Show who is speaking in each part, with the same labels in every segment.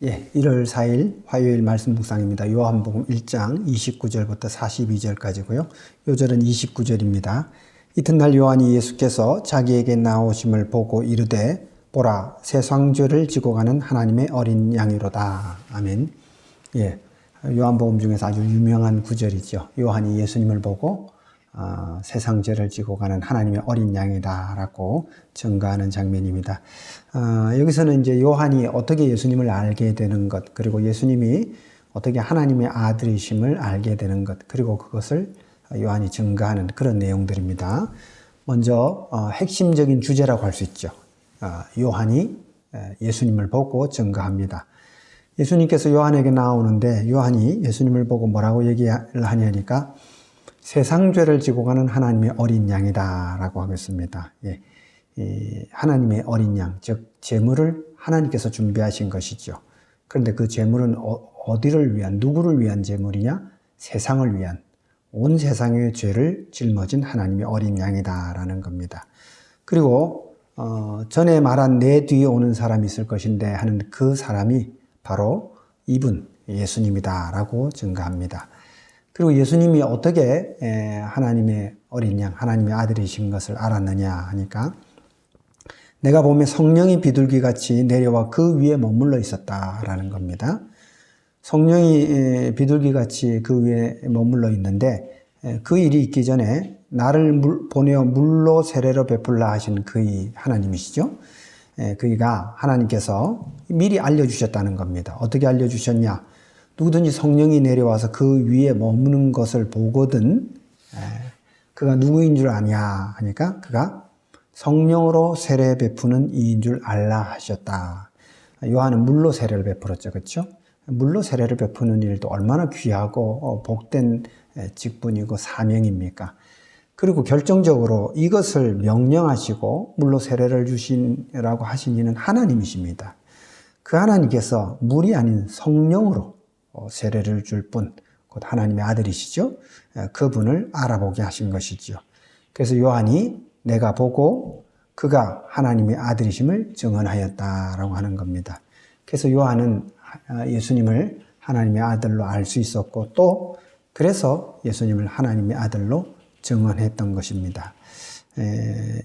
Speaker 1: 예, 1월 4일 화요일 말씀 묵상입니다. 요한복음 1장 29절부터 42절까지고요. 요절은 29절입니다. 이튿날 요한이 예수께서 자기에게 나오심을 보고 이르되 보라 세상죄를 지고 가는 하나님의 어린 양이로다. 아멘. 예, 요한복음 중에서 아주 유명한 구절이죠. 요한이 예수님을 보고 세상죄를 지고 가는 하나님의 어린 양이다라고 증거하는 장면입니다. 여기서는 이제 요한이 어떻게 예수님을 알게 되는 것, 그리고 예수님이 어떻게 하나님의 아들이심을 알게 되는 것, 그리고 그것을 요한이 증거하는 그런 내용들입니다. 먼저 핵심적인 주제라고 할 수 있죠. 요한이 예수님을 보고 증거합니다. 예수님께서 요한에게 나오는데 요한이 예수님을 보고 뭐라고 얘기를 하냐니까 세상 죄를 지고 가는 하나님의 어린 양이다 라고 하겠습니다. 예, 하나님의 어린 양, 즉 제물을 하나님께서 준비하신 것이죠. 그런데 그 제물은 어디를 위한, 누구를 위한 제물이냐? 세상을 위한, 온 세상의 죄를 짊어진 하나님의 어린 양이다 라는 겁니다. 그리고 전에 말한 내 뒤에 오는 사람이 있을 것인데 하는 그 사람이 바로 이분 예수님이다 라고 증거합니다. 그리고 예수님이 어떻게 하나님의 어린 양, 하나님의 아들이신 것을 알았느냐 하니까 내가 보면 성령이 비둘기같이 내려와 그 위에 머물러 있었다라는 겁니다. 성령이 비둘기같이 그 위에 머물러 있는데 그 일이 있기 전에 나를 보내어 물로 세례로 베풀라 하신 그이 하나님이시죠. 그이가 하나님께서 미리 알려주셨다는 겁니다. 어떻게 알려주셨냐? 누구든지 성령이 내려와서 그 위에 머무는 것을 보거든 그가 누구인 줄 아냐 하니까 그가 성령으로 세례 베푸는 이인 줄 알라 하셨다. 요한은 물로 세례를 베풀었죠. 그렇죠? 물로 세례를 베푸는 일도 얼마나 귀하고 복된 직분이고 사명입니까? 그리고 결정적으로 이것을 명령하시고 물로 세례를 주시라고 하신 이는 하나님이십니다. 그 하나님께서 물이 아닌 성령으로 세례를 줄 분, 곧 하나님의 아들이시죠. 그분을 알아보게 하신 것이죠. 그래서 요한이 내가 보고 그가 하나님의 아들이심을 증언하였다라고 하는 겁니다. 그래서 요한은 예수님을 하나님의 아들로 알 수 있었고 또 그래서 예수님을 하나님의 아들로 증언했던 것입니다.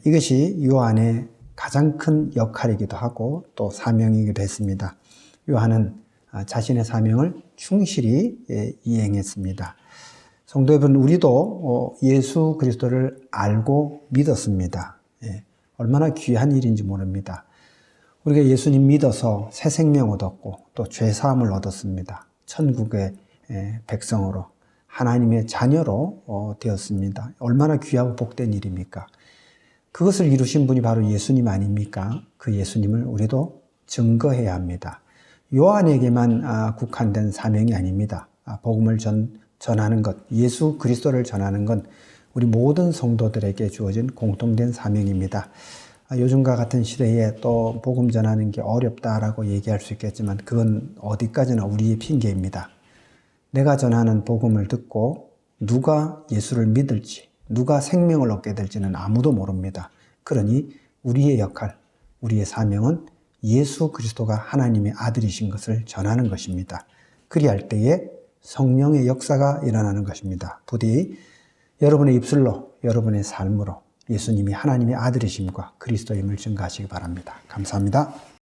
Speaker 1: 이것이 요한의 가장 큰 역할이기도 하고 또 사명이기도 했습니다. 요한은 자신의 사명을 충실히 이행했습니다. 성도 여러분, 우리도 예수 그리스도를 알고 믿었습니다. 얼마나 귀한 일인지 모릅니다. 우리가 예수님 믿어서 새 생명 얻었고 또 죄사함을 얻었습니다. 천국의 백성으로 하나님의 자녀로 되었습니다. 얼마나 귀하고 복된 일입니까? 그것을 이루신 분이 바로 예수님 아닙니까? 그 예수님을 우리도 증거해야 합니다. 요한에게만 국한된 사명이 아닙니다. 복음을 전하는 것, 예수 그리스도를 전하는 건 우리 모든 성도들에게 주어진 공통된 사명입니다. 요즘과 같은 시대에 또 복음 전하는 게 어렵다라고 얘기할 수 있겠지만 그건 어디까지나 우리의 핑계입니다. 내가 전하는 복음을 듣고 누가 예수를 믿을지, 누가 생명을 얻게 될지는 아무도 모릅니다. 그러니 우리의 역할, 우리의 사명은 예수 그리스도가 하나님의 아들이신 것을 전하는 것입니다. 그리할 때에 성령의 역사가 일어나는 것입니다. 부디 여러분의 입술로, 여러분의 삶으로 예수님이 하나님의 아들이심과 그리스도임을 증거하시기 바랍니다. 감사합니다.